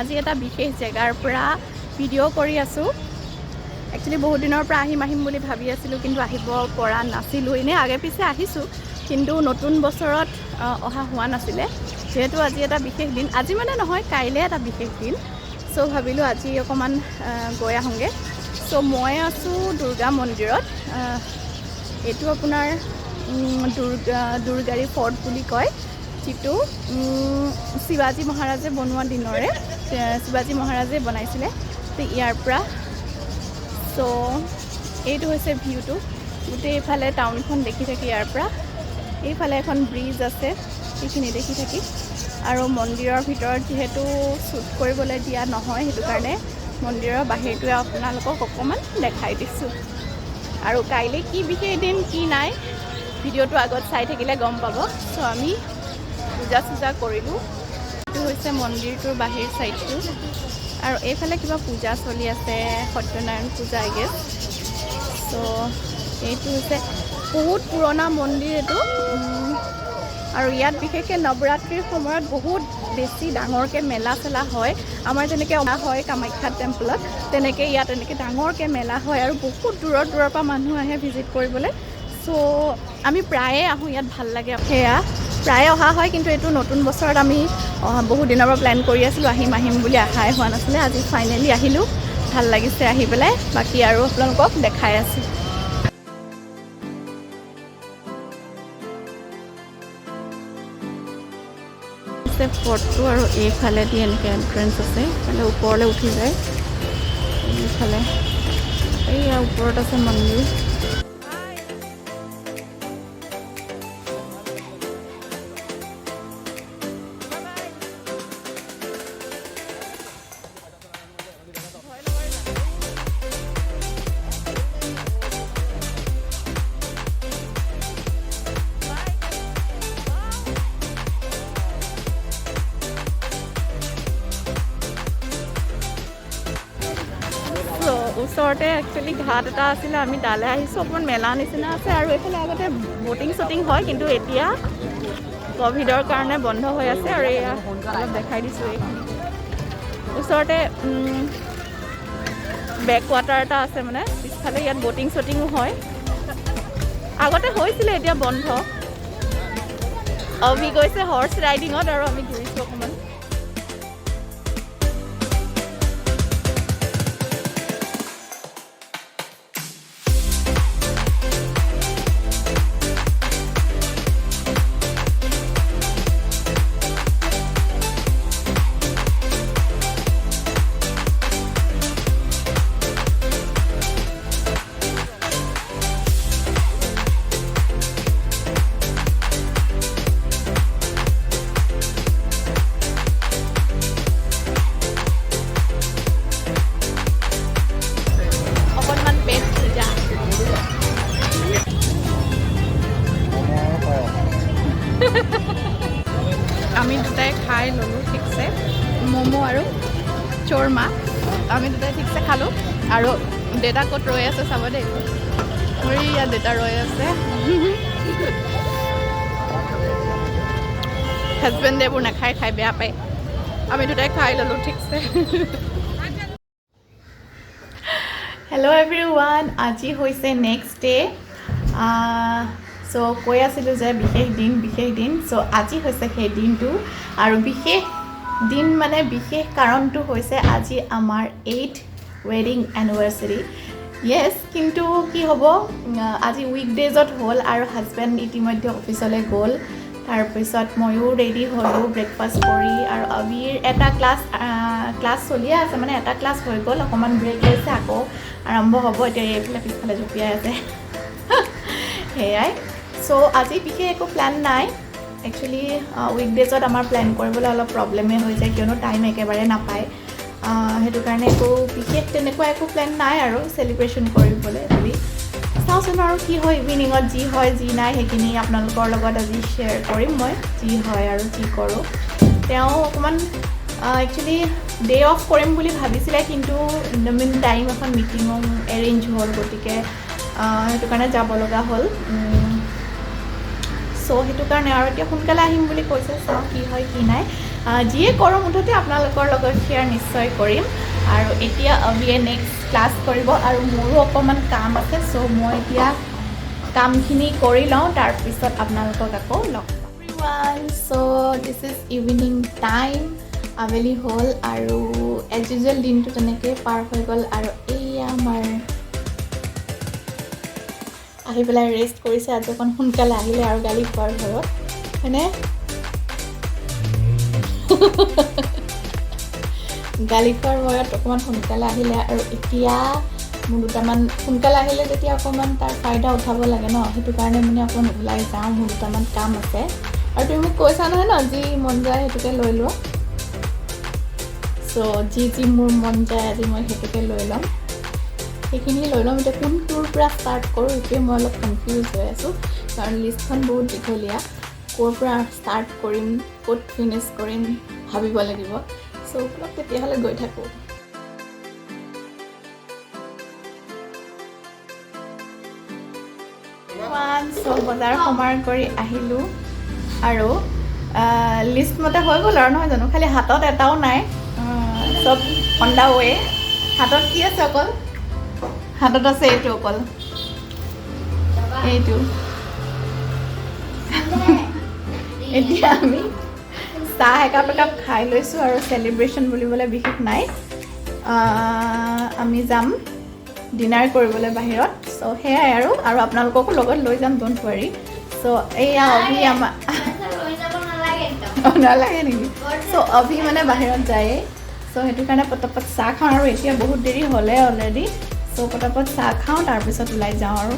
আজি এটা বিশেষ জেগাৰ পৰা ভিডিঅ' কৰি আছোঁ। একচুৱেলি বহুত দিনৰ পৰা আহিম বুলি ভাবি আছিলোঁ, কিন্তু আহিব পৰা নাছিলোঁ। এনেই আগে পিছে আহিছোঁ, কিন্তু নতুন বছৰত অহা হোৱা নাছিলে। যিহেতু আজি এটা বিশেষ দিন, আজি মানে নহয়, কাইলৈ এটা বিশেষ দিন। চ' ভাবিলোঁ আজি অকণমান গৈ আহোঁগৈ। চ' মই আছোঁ দুৰ্গা মন্দিৰত। এইটো আপোনাৰ দুৰ্গাৰী ফৰ্ট বুলি কয়, যিটো শিৱাজী মহাৰাজে বনোৱা দিনৰে শিৱাজী মহাৰাজে বনাইছিলে। তো ইয়াৰ পৰা চ' এইটো হৈছে ভিউটো। গোটেই এইফালে টাউনখন দেখি থাকি ইয়াৰ পৰা এইফালে এখন ব্ৰিজ আছে, সেইখিনি দেখি থাকি। আৰু মন্দিৰৰ ভিতৰত যিহেতু শ্বুট কৰিবলৈ দিয়া নহয়, সেইটো কাৰণে মন্দিৰৰ বাহিৰটোৱে আপোনালোকক অকণমান দেখাই দিছোঁ। আৰু কাইলৈ কি বিশেষ দিন কি নাই, ভিডিঅ'টো আগত চাই থাকিলে গম পাব। চ' আমি পূজা চূজা কৰিলোঁ। এইটো হৈছে মন্দিৰটোৰ বাহিৰ চাইডটো, আৰু এইফালে কিবা পূজা চলি আছে, সত্যনাৰায়ণ পূজা আই গেছ। চ' এইটো হৈছে বহুত পুৰণা মন্দিৰ এইটো। আৰু ইয়াত বিশেষকৈ নৱৰাত্ৰিৰ সময়ত বহুত বেছি ডাঙৰকৈ মেলা চেলা হয়। আমাৰ যেনেকৈ অনা হয় কামাখ্যা টেম্পলত, তেনেকৈ ইয়াত এনেকৈ ডাঙৰকৈ মেলা হয়, আৰু বহুত দূৰৰ পৰা মানুহ আহে ভিজিট কৰিবলৈ। চ' আমি প্ৰায়ে আহোঁ, ইয়াত ভাল লাগে। সেয়া প্ৰায়ে অহা হয়, কিন্তু এইটো নতুন বছৰত আমি বহুত দিনৰ পৰা প্লেন কৰি আছিলোঁ, আহিম বুলি আহাই হোৱা নাছিলে। আজি ফাইনেলি আহিলোঁ, ভাল লাগিছে আহি পেলাই। বাকী আৰু আপোনালোকক দেখাই আছোঁ। ফৰ্টটো, আৰু এইফালেদি এনেকৈ এণ্ট্ৰেঞ্চ আছে, এইফালে ওপৰলৈ উঠি যায়। এইফালে এইয়া ওপৰত আছে মন্দিৰ। ওচৰতে একচুৱেলি ঘাট এটা আছিলে, আমি তালৈ আহিছোঁ। অকণমান মেলা নিচিনা আছে, আৰু এইফালে আগতে ব'টিং শ্বটিং হয়, কিন্তু এতিয়া ক'ভিডৰ কাৰণে বন্ধ হৈ আছে। আৰু এয়া অলপ দেখাই দিছোঁ, এইখিনি ওচৰতে বেক ৱাটাৰ এটা আছে, মানে পিছফালে ইয়াত ব'টিং শ্বটিঙো হয়। আগতে হৈছিলে, এতিয়া বন্ধ। অভি গৈছে হৰ্চ ৰাইডিঙত, আৰু আমি ঘূৰিছোঁ অকণমান। আমি দুটাই খাই ল'লোঁ ঠিকছে, ম'ম' আৰু চৰমা আমি দুটাই ঠিকছে খালোঁ। আৰু দেউতা ক'ত ৰৈ আছে চাব দেই, ইয়াত দেউতা ৰৈ আছে। হাজবেণ্ডে এইবোৰ নাখায়, খাই বেয়া পায়। আমি দুটাই খাই ল'লোঁ ঠিকছে। হেল্ল' এভৰিৱান, আজি হৈছে নেক্সট ডে'। চ' কৈ আছিলোঁ যে বিশেষ দিন। চ' আজি হৈছে সেই দিনটো, আৰু বিশেষ দিন মানে বিশেষ কাৰণটো হৈছে আজি আমাৰ 8th ৱেডিং এনিভাৰ্চাৰী। য়েছ, কিন্তু কি হ'ব, আজি উইকডেজত হ'ল, আৰু হাজবেণ্ড ইতিমধ্যে অফিচলৈ গ'ল। তাৰপিছত ময়ো ৰেডি হ'লোঁ ব্ৰেকফাষ্ট কৰি, আৰু অভিৰ এটা ক্লাছ চলিয়ে আছে, মানে এটা ক্লাছ হৈ গ'ল, অকণমান ব্ৰেক লৈছে, আকৌ আৰম্ভ হ'ব। এতিয়া এইফালে পিছফালে জঁপিয়াই আছে। সেয়াই। চ' আজি বিশেষ একো প্লেন নাই। একচুৱেলি উইকডেজত আমাৰ প্লেন কৰিবলৈ অলপ প্ৰব্লেমেই হৈ যায়, কিয়নো টাইম একেবাৰে নাপায়। সেইটো কাৰণে বিশেষ তেনেকুৱা একো প্লেন নাই আৰু চেলিব্ৰেশ্যন কৰিবলৈ বুলি। চাওঁচোন আৰু কি হয়, ইভিনিঙত যি হয় যি নাই সেইখিনি আপোনালোকৰ লগত আজি শ্বেয়াৰ কৰিম মই, যি হয় আৰু কি কৰোঁ। তেওঁ অকণমান একচুৱেলি ডে অফ কৰিম বুলি ভাবিছিলে, কিন্তু ইন দ্য মিন টাইম এখন মিটিঙো এৰেঞ্জ হ'ল, গতিকে সেইটো কাৰণে যাব লগা হ'ল। চ' সেইটো কাৰণে আৰু এতিয়া সোনকালে আহিম বুলি কৈছে, চাওঁ কি হয় কি নাই। যিয়ে কৰোঁ মুঠতে আপোনালোকৰ লগত শ্বেয়াৰ নিশ্চয় কৰিম আৰু এতিয়া অভিয়ে নেক্সট ক্লাছ কৰিব আৰু মোৰো অকণমান কাম আছে চ' মই এতিয়া কামখিনি কৰি লওঁ তাৰপিছত আপোনালোকক আকৌ লগ পাম everyone so' this is evening time আবেলি হ'ল আৰু এজ ইউজুৱেল দিনটো তেনেকৈ পাৰ হৈ গ'ল আৰু এয়া আমাৰ আহি পেলাই ৰেষ্ট কৰিছে আজি অকণ সোনকালে আহিলে আৰু গালি খোৱাৰ ঘৰত হয়নে গালি খোৱাৰ ভয়ত অকণমান সোনকালে আহিলে আৰু এতিয়া মোৰ দুটামান সোনকালে আহিলে তেতিয়া অকণমান তাৰ ফাইদা উঠাব লাগে ন সেইটো কাৰণে মানে অকণমান ওলাই যাওঁ মোৰ দুটামান কাম আছে আৰু তুমি মোক কৈছা নহয় ন যি মন যায় সেইটোকে লৈ লোৱা চ' যি মোৰ মন যায় আজি মই সেইটোকে লৈ ল'ম সেইখিনি লৈ ল'ম এতিয়া কোনটোৰ পৰা ষ্টাৰ্ট কৰোঁ এইটোৱে মই অলপ কনফিউজ হৈ আছোঁ কাৰণ লিষ্টখন বহুত দীঘলীয়া ক'ৰ পৰা ষ্টাৰ্ট কৰিম ক'ত ফিনিছ কৰিম ভাবিব লাগিব চ' অলপ তেতিয়াহ'লে গৈ থাকোঁ চ' বজাৰ সমাৰ কৰি আহিলোঁ আৰু লিষ্ট মতে হৈ গ'ল আৰু নহয় জানো খালি হাতত এটাও নাই চব অন দা ৱে হাতত কি আছে অকল হাতত আছে এইটো অকল এইটো এতিয়া আমি চাহ একাপ খাই লৈছোঁ আৰু চেলিব্ৰেশ্যন বুলিবলৈ বিশেষ নাই আমি যাম ডিনাৰ কৰিবলৈ বাহিৰত চ' সেয়াই আৰু আপোনালোককো লগত লৈ যাম ড'ণ্ট ৱাৰি চ' এয়া অভি আমাৰ নালাগে নেকি চ' অভি মানে বাহিৰত যায়েই চ' সেইটো কাৰণে পটাপট চাহ খাওঁ আৰু এতিয়া বহুত দেৰি হ'লে অলৰেডি চ' পটাপট চাহ খাওঁ তাৰপিছত ওলাই যাওঁ আৰু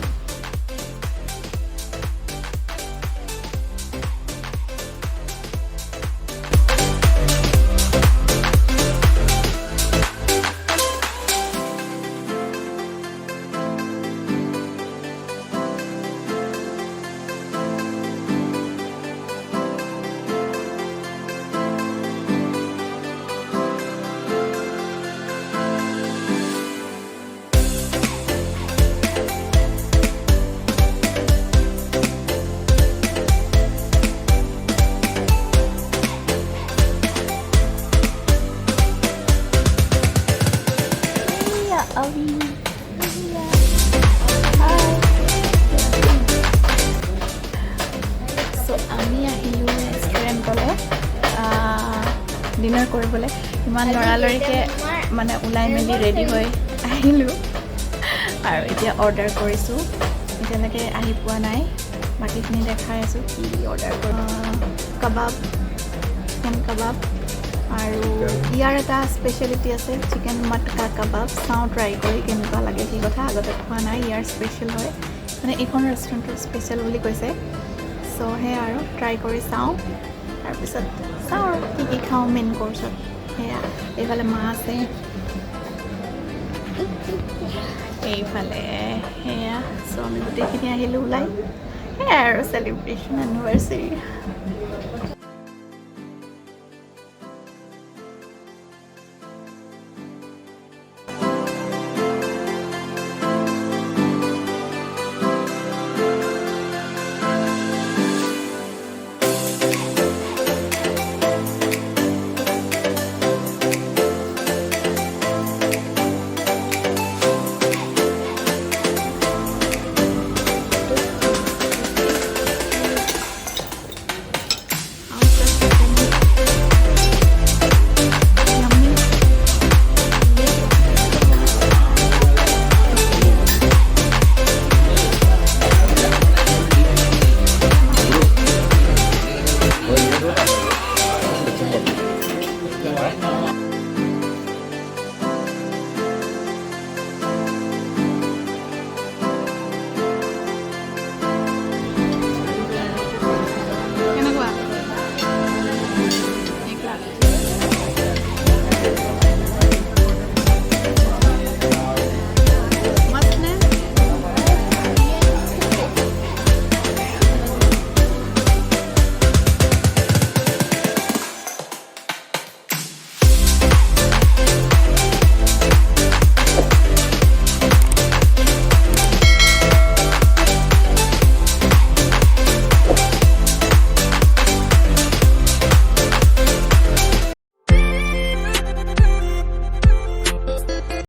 ডিনাৰ কৰিবলৈ ইমান লৰালৰিকৈ মানে ওলাই মেলি ৰেডি হৈ আহিলোঁ আৰু এতিয়া অৰ্ডাৰ কৰিছোঁ এতিয়ালৈকে আহি পোৱা নাই বাকীখিনি দেখাই আছোঁ কি অৰ্ডাৰ কাবাব চিকেন কাবাব আৰু ইয়াৰ এটা স্পেচিয়েলিটি আছে চিকেন মটকা কাবাব চাওঁ ট্ৰাই কৰি কেনেকুৱা লাগে কি কথা আগতে খোৱা নাই ইয়াৰ স্পেচিয়েল হয় মানে এইখন ৰেষ্টুৰেণ্টৰ স্পেচিয়েল বুলি কৈছে চ' সেয়া আৰু ট্ৰাই কৰি চাওঁ তাৰপিছত চাওঁ আৰু কি খাওঁ মেইন কৰ্চত সেয়া এইফালে মা আছে এইফালে সেয়া চ' আমি গোটেইখিনি আহিলোঁ ওলাই সেয়াই আৰু চেলিব্ৰেশ্যন এনিভাৰ্চাৰী